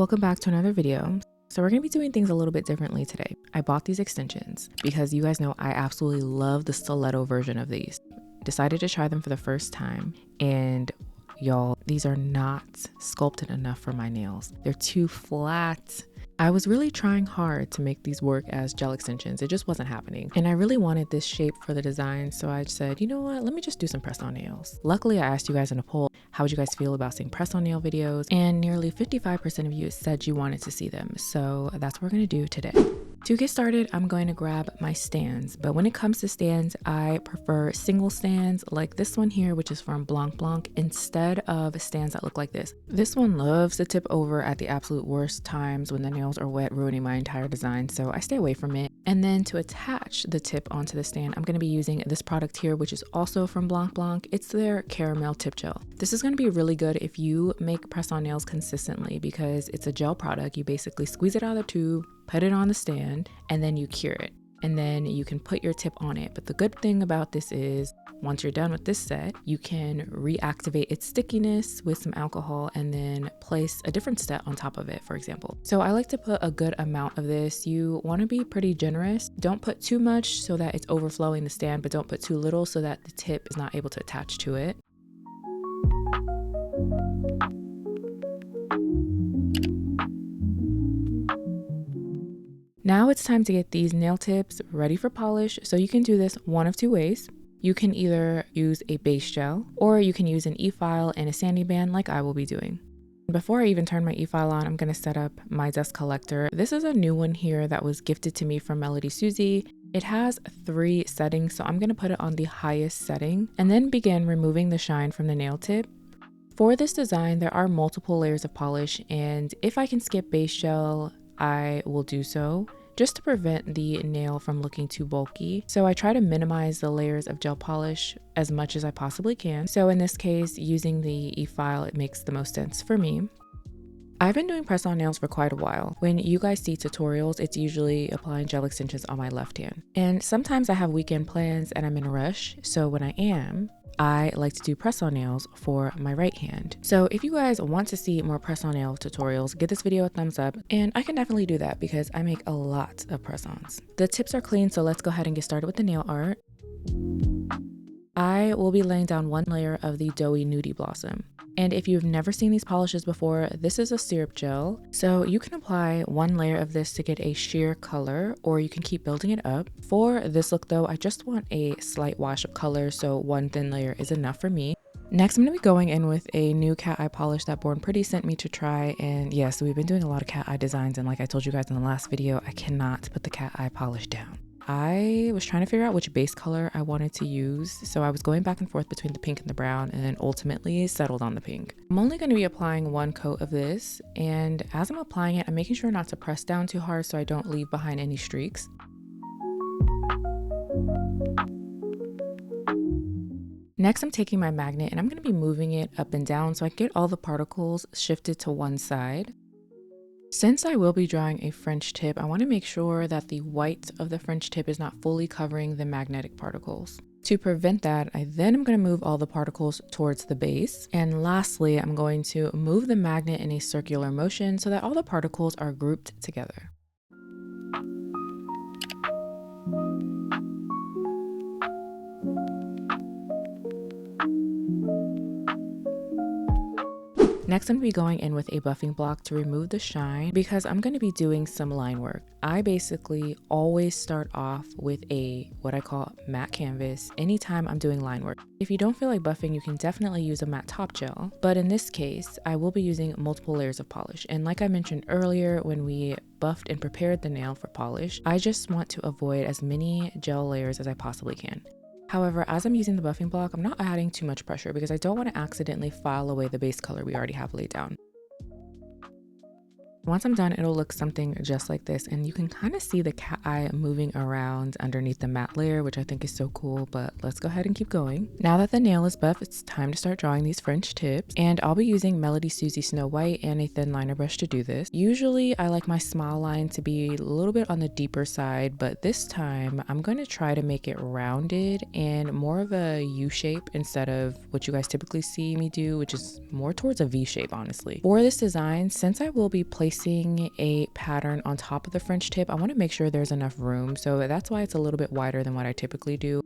welcome back to another video. So we're going to be doing things a little bit differently today. I bought these extensions because you guys know I absolutely love the stiletto version of these. Decided to try them for the first time, and y'all, these are not sculpted enough for my nails. They're too flat. I was really trying hard to make these work as gel extensions. It just wasn't happening. And I really wanted this shape for the design. So I said, you know what, let me just do some press on nails. Luckily, I asked you guys in a poll, how would you guys feel about seeing press on nail videos? And nearly 55% of you said you wanted to see them. So that's what we're gonna do today. To get started, I'm going to grab my stands, but when it comes to stands, I prefer single stands like this one here, which is from Blanc Blanc, instead of stands that look like this. This one loves to tip over at the absolute worst times when the nails are wet, ruining my entire design, so I stay away from it. And then to attach the tip onto the stand, I'm going to be using this product here, which is also from Blanc Blanc. It's their caramel tip gel. This is going to be really good if you make press-on nails consistently because it's a gel product. You basically squeeze it out of the tube, put it on the stand, and then you cure it. And then you can put your tip on it. But the good thing about this is once you're done with this set, you can reactivate its stickiness with some alcohol and then place a different set on top of it, for example. So I like to put a good amount of this. You want to be pretty generous. Don't put too much so that it's overflowing the stand, but don't put too little so that the tip is not able to attach to it. Now it's time to get these nail tips ready for polish. So you can do this one of two ways. You can either use a base gel or you can use an e-file and a sanding band like I will be doing. Before I even turn my e-file on, I'm going to set up my dust collector. This is a new one here that was gifted to me from Melody Susie. It has 3 settings, so I'm going to put it on the highest setting and then begin removing the shine from the nail tip. For this design, there are multiple layers of polish, and if I can skip base gel, I will do so just to prevent the nail from looking too bulky. So I try to minimize the layers of gel polish as much as I possibly can. So in this case, using the e-file, it makes the most sense for me. I've been doing press-on nails for quite a while. When you guys see tutorials, it's usually applying gel extensions on my left hand. And sometimes I have weekend plans and I'm in a rush. So when I like to do press-on nails for my right hand. So if you guys want to see more press-on nail tutorials, give this video a thumbs up, and I can definitely do that because I make a lot of press-ons. The tips are clean, so let's go ahead and get started with the nail art. I will be laying down one layer of the Doughy Nudie Blossom. And if you've never seen these polishes before, this is a syrup gel. So you can apply one layer of this to get a sheer color, or you can keep building it up. For this look though, I just want a slight wash of color, so one thin layer is enough for me. Next, I'm going to be going in with a new cat eye polish that Born Pretty sent me to try. And yeah, so we've been doing a lot of cat eye designs, and like I told you guys in the last video, I cannot put the cat eye polish down. I was trying to figure out which base color I wanted to use, so I was going back and forth between the pink and the brown, and then ultimately settled on the pink. I'm only going to be applying one coat of this, and as I'm applying it, I'm making sure not to press down too hard so I don't leave behind any streaks. Next, I'm taking my magnet and I'm going to be moving it up and down so I get all the particles shifted to one side. Since I will be drawing a French tip, I want to make sure that the white of the French tip is not fully covering the magnetic particles. To prevent that, I then am going to move all the particles towards the base. And lastly, I'm going to move the magnet in a circular motion so that all the particles are grouped together. Next, I'm going to be going in with a buffing block to remove the shine because I'm going to be doing some line work. I basically always start off with what I call matte canvas anytime I'm doing line work. If you don't feel like buffing, you can definitely use a matte top gel, but in this case, I will be using multiple layers of polish. And like I mentioned earlier, when we buffed and prepared the nail for polish, I just want to avoid as many gel layers as I possibly can. However, as I'm using the buffing block, I'm not adding too much pressure because I don't want to accidentally file away the base color we already have laid down. Once I'm done, it'll look something just like this, and you can kind of see the cat eye moving around underneath the matte layer, which I think is so cool, but let's go ahead and keep going. Now that the nail is buff, it's time to start drawing these French tips, and I'll be using Melody Susie Snow White and a thin liner brush to do this. Usually, I like my smile line to be a little bit on the deeper side, but this time, I'm going to try to make it rounded and more of a U shape instead of what you guys typically see me do, which is more towards a V shape, honestly. For this design, since I will be placing placing a pattern on top of the French tip, I want to make sure there's enough room. So that's why it's a little bit wider than what I typically do.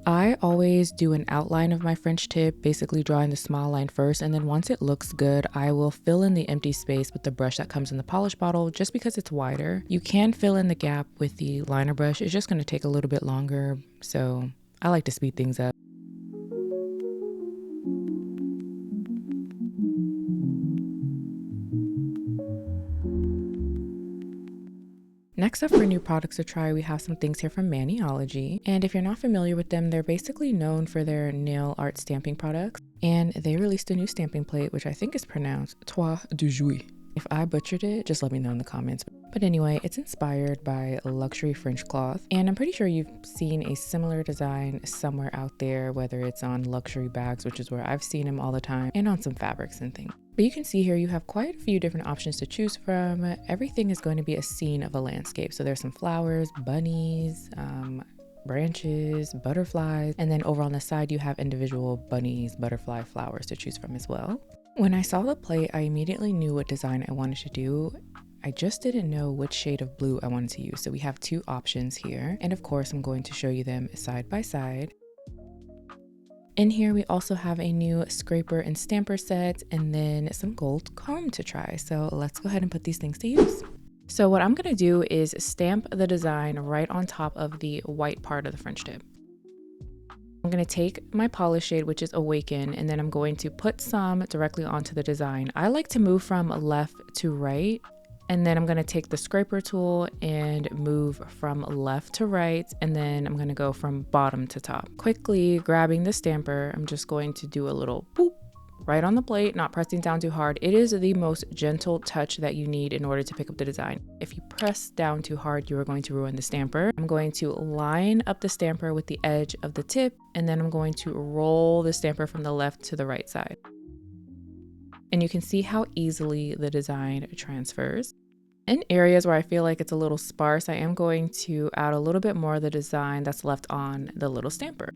I always do an outline of my French tip, basically drawing the smile line first, and then once it looks good, I will fill in the empty space with the brush that comes in the polish bottle just because it's wider. You can fill in the gap with the liner brush, it's just going to take a little bit longer, so I like to speed things up. Next up for new products to try, we have some things here from Maniology. And if you're not familiar with them, they're basically known for their nail art stamping products. And they released a new stamping plate, which I think is pronounced Trois de Jouy. If I butchered it, just let me know in the comments. But anyway, it's inspired by luxury French cloth. And I'm pretty sure you've seen a similar design somewhere out there, whether it's on luxury bags, which is where I've seen them all the time, and on some fabrics and things. But you can see here you have quite a few different options to choose from. Everything is going to be a scene of a landscape. So there's some flowers, bunnies, branches, butterflies, and then over on the side you have individual bunnies, butterfly flowers to choose from as well. When I saw the plate, I immediately knew what design I wanted to do. I just didn't know which shade of blue I wanted to use. So we have two options here. And of course, I'm going to show you them side by side. In here, we also have a new scraper and stamper set and then some gold comb to try. So let's go ahead and put these things to use. So what I'm gonna do is stamp the design right on top of the white part of the French tip. I'm gonna take my polish shade, which is Awaken, and then I'm going to put some directly onto the design. I like to move from left to right. And then I'm going to take the scraper tool and move from left to right, and then I'm going to go from bottom to top. Quickly grabbing the stamper, I'm just going to do a little boop right on the plate, not pressing down too hard. It is the most gentle touch that you need in order to pick up the design. If you press down too hard, you are going to ruin the stamper. I'm going to line up the stamper with the edge of the tip, and then I'm going to roll the stamper from the left to the right side. And you can see how easily the design transfers. In areas where I feel like it's a little sparse, I am going to add a little bit more of the design that's left on the little stamper.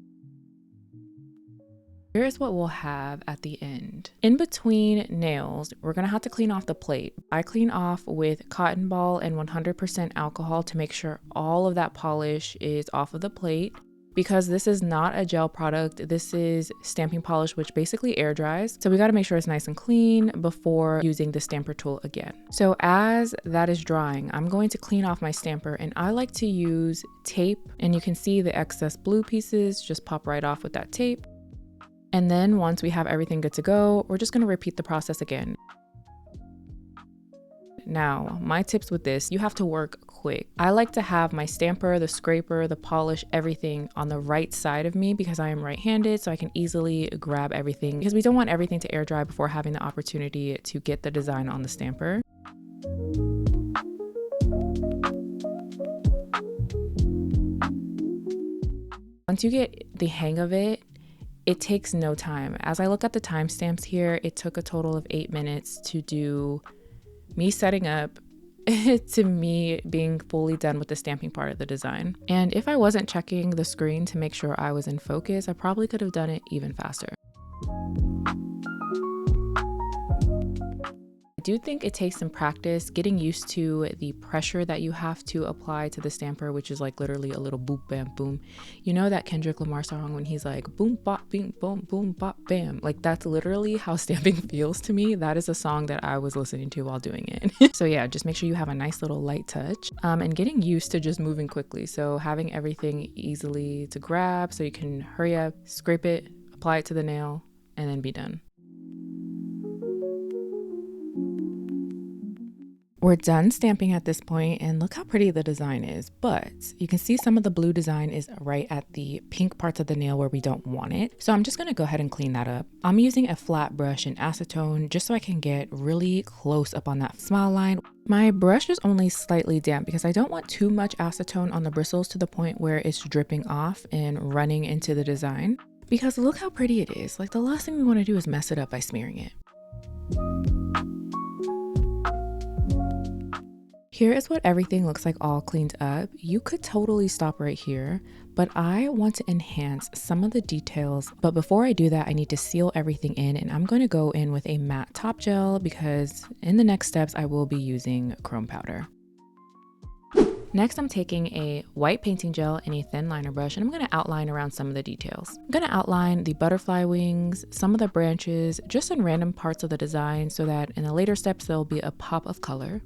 Here's what we'll have at the end. In between nails, we're gonna have to clean off the plate. I clean off with cotton ball and 100% alcohol to make sure all of that polish is off of the plate. Because this is not a gel product, this is stamping polish, which basically air dries. So we gotta make sure it's nice and clean before using the stamper tool again. So as that is drying, I'm going to clean off my stamper, and I like to use tape, and you can see the excess blue pieces just pop right off with that tape. And then once we have everything good to go, we're just gonna repeat the process again. Now, my tips with this, you have to work quick. I like to have my stamper, the scraper, the polish, everything on the right side of me because I am right-handed, so I can easily grab everything because we don't want everything to air dry before having the opportunity to get the design on the stamper. Once you get the hang of it, it takes no time. As I look at the timestamps here, it took a total of 8 minutes to do me setting up to me being fully done with the stamping part of the design. And if I wasn't checking the screen to make sure I was in focus, I probably could have done it even faster. I do think it takes some practice getting used to the pressure that you have to apply to the stamper, which is like literally a little boop, bam, boom. You know that Kendrick Lamar song when he's like boom, bop, bing, boom, boom, bop, bam. Like that's literally how stamping feels to me. That is a song that I was listening to while doing it. So yeah, just make sure you have a nice little light touch and getting used to just moving quickly. So having everything easily to grab so you can hurry up, scrape it, apply it to the nail, and then be done. We're done stamping at this point, and look how pretty the design is, but you can see some of the blue design is right at the pink parts of the nail where we don't want it. So I'm just gonna go ahead and clean that up. I'm using a flat brush and acetone just so I can get really close up on that smile line. My brush is only slightly damp because I don't want too much acetone on the bristles to the point where it's dripping off and running into the design. Because look how pretty it is. Like the last thing we wanna do is mess it up by smearing it. Here is what everything looks like all cleaned up. You could totally stop right here, but I want to enhance some of the details. But before I do that, I need to seal everything in, and I'm going to go in with a matte top gel because in the next steps, I will be using chrome powder. Next, I'm taking a white painting gel and a thin liner brush, and I'm going to outline around some of the details. I'm going to outline the butterfly wings, some of the branches, just in random parts of the design so that in the later steps, there'll be a pop of color.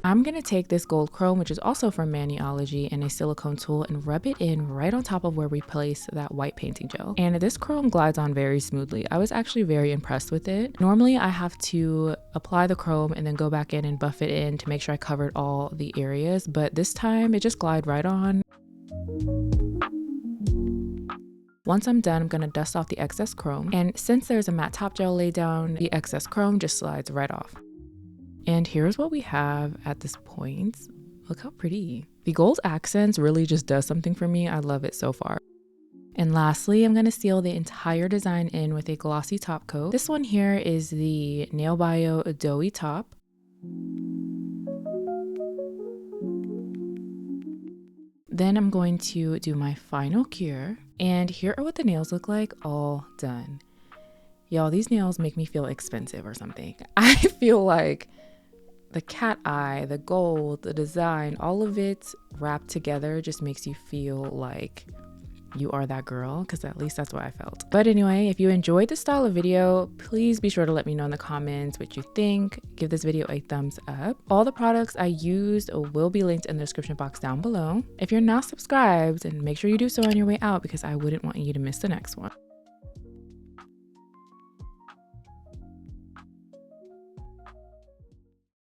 I'm going to take this gold chrome, which is also from Maniology, and a silicone tool and rub it in right on top of where we place that white painting gel. And this chrome glides on very smoothly. I was actually very impressed with it. Normally I have to apply the chrome and then go back in and buff it in to make sure I covered all the areas, but this time it just glided right on. Once I'm done, I'm going to dust off the excess chrome. And since there's a matte top gel laid down, the excess chrome just slides right off. And here's what we have at this point. Look how pretty. The gold accents really just does something for me. I love it so far. And lastly, I'm going to seal the entire design in with a glossy top coat. This one here is the Nail Bio Doughy Top. Then I'm going to do my final cure. And here are what the nails look like all done. Y'all, these nails make me feel expensive or something. I feel like the cat eye, the gold, the design, all of it wrapped together just makes you feel like you are that girl, because at least that's what I felt. But anyway, if you enjoyed this style of video, please be sure to let me know in the comments what you think. Give this video a thumbs up. All the products I used will be linked in the description box down below. If you're not subscribed, then make sure you do so on your way out because I wouldn't want you to miss the next one.